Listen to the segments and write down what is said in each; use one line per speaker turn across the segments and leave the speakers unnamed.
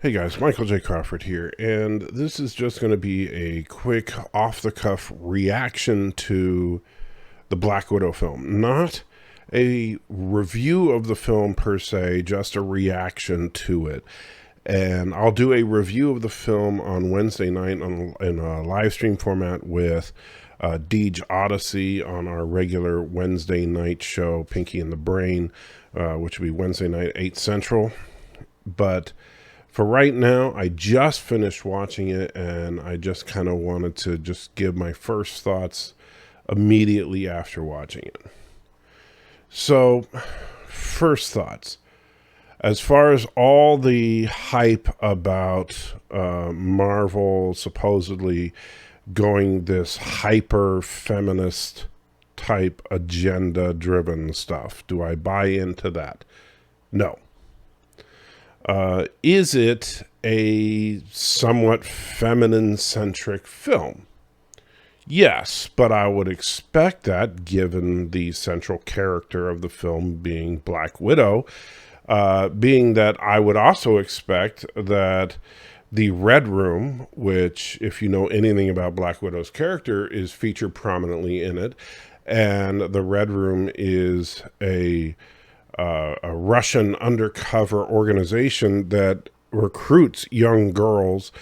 Hey guys, Michael J. Crawford here, and this is just going to be a quick off-the-cuff reaction to the Black Widow film. Not a review of the film per se, just a reaction to it. And I'll do a review of the film on Wednesday night in a live stream format with Deej Odyssey on our regular Wednesday night show, Pinky and the Brain, which will be Wednesday night, 8 Central. But for right now, I just finished watching it, and I just kind of wanted to just give my first thoughts immediately after watching it. So, first thoughts. As far as all the hype about Marvel supposedly going this hyper-feminist type agenda-driven stuff, do I buy into that? No. Is it a somewhat feminine-centric film? Yes, but I would expect that given the central character of the film being Black Widow, being that I would also expect that the Red Room, which, if you know anything about Black Widow's character, is featured prominently in it, and the Red Room is a Russian undercover organization that recruits young girls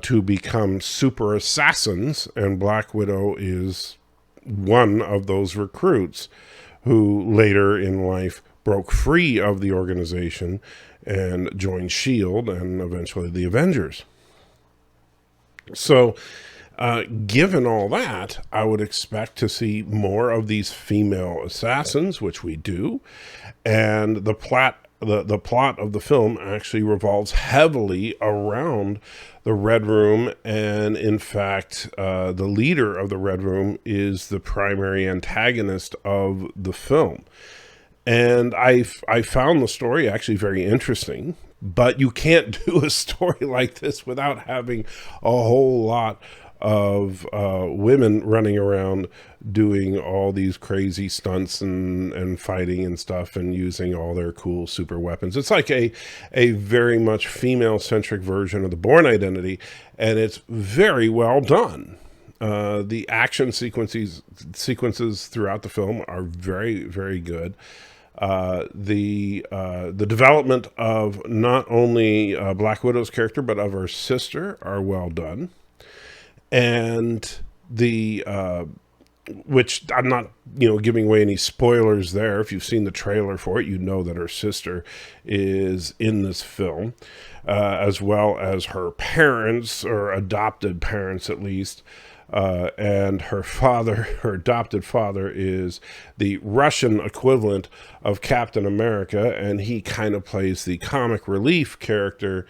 to become super assassins, and Black Widow is one of those recruits who later in life broke free of the organization and joined S.H.I.E.L.D. and eventually the Avengers. So, given all that, I would expect to see more of these female assassins, which we do, and the plot of the film actually revolves heavily around the Red Room, and in fact, the leader of the Red Room is the primary antagonist of the film. And I found the story actually very interesting, but you can't do a story like this without having a whole lot of women running around doing all these crazy stunts and fighting and stuff and using all their cool super weapons. It's like a very much female-centric version of the Bourne Identity, and it's very well done. The action sequences throughout the film are very, very good. The development of not only Black Widow's character, but of her sister are well done. And which I'm not, giving away any spoilers there. If you've seen the trailer for it, you know that her sister is in this film, as well as her parents, or adopted parents at least. And her adopted father, is the Russian equivalent of Captain America, and he kind of plays the comic relief character,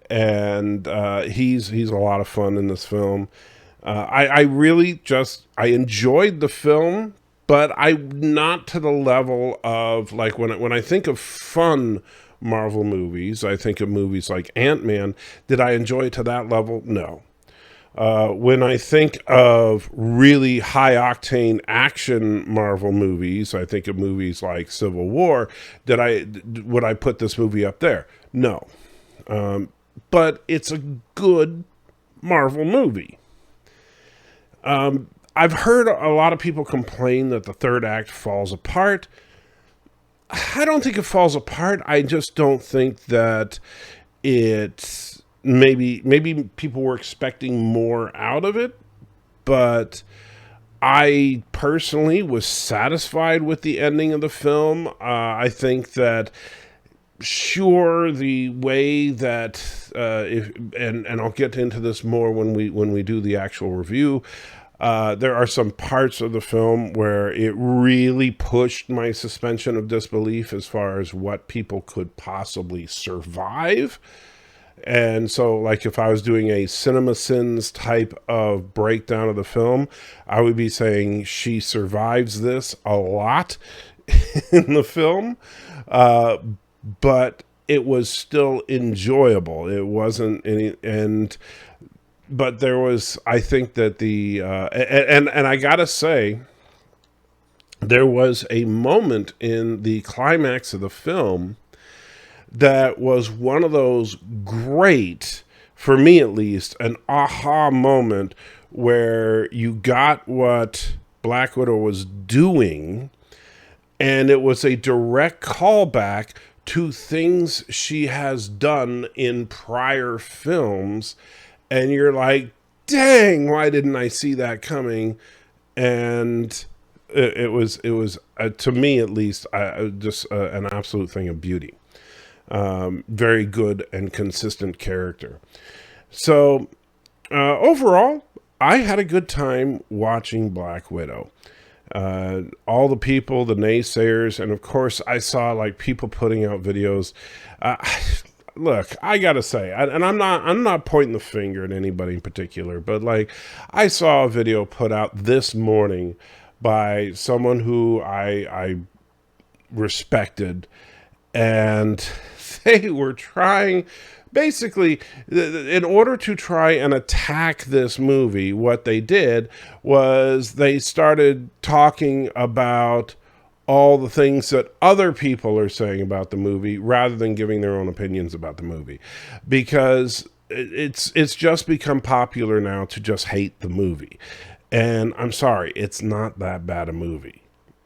and he's a lot of fun in this film. I really I enjoyed the film, but not to the level of, like, when I think of fun Marvel movies, I think of movies like Ant-Man. Did I enjoy it to that level? No. When I think of really high-octane action Marvel movies, I think of movies like Civil War. Would I put this movie up there? No. But it's a good Marvel movie. I've heard a lot of people complain that the third act falls apart. I don't think it falls apart. I just don't think that it's... Maybe people were expecting more out of it, but I personally was satisfied with the ending of the film. I think that, sure, the way that and I'll get into this more when we do the actual review. There are some parts of the film where it really pushed my suspension of disbelief as far as what people could possibly survive. And so, like, if I was doing a CinemaSins type of breakdown of the film, I would be saying she survives this a lot in the film, but it was still enjoyable. It wasn't any, but there was, I think that and I gotta say, there was a moment in the climax of the film that was one of those great, for me at least, an aha moment where you got what Black Widow was doing, and it was a direct callback to things she has done in prior films, and you're like, dang, why didn't I see that coming? And it was to me at least, just an absolute thing of beauty. Very good and consistent character. So overall, I had a good time watching Black Widow. All the people, the naysayers, and of course I saw like people putting out videos. Look, I gotta say, and I'm not pointing the finger at anybody in particular, but like I saw a video put out this morning by someone who I respected, and they were trying, basically, in order to try and attack this movie, what they did was they started talking about all the things that other people are saying about the movie rather than giving their own opinions about the movie, because it's just become popular now to just hate the movie. And I'm sorry, it's not that bad a movie,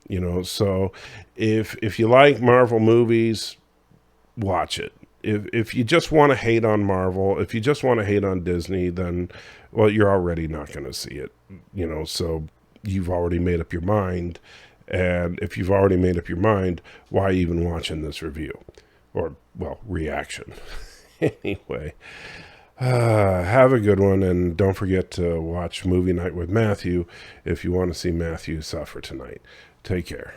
you know. So if you like Marvel movies, watch it. If you just want to hate on Marvel, if you just want to hate on Disney, then, well, you're already not going to see it, you know. So you've already made up your mind. And if you've already made up your mind, why even watching this review? Or, well, reaction. Anyway, have a good one, and don't forget to watch Movie Night with Matthew if you want to see Matthew suffer tonight. Take care.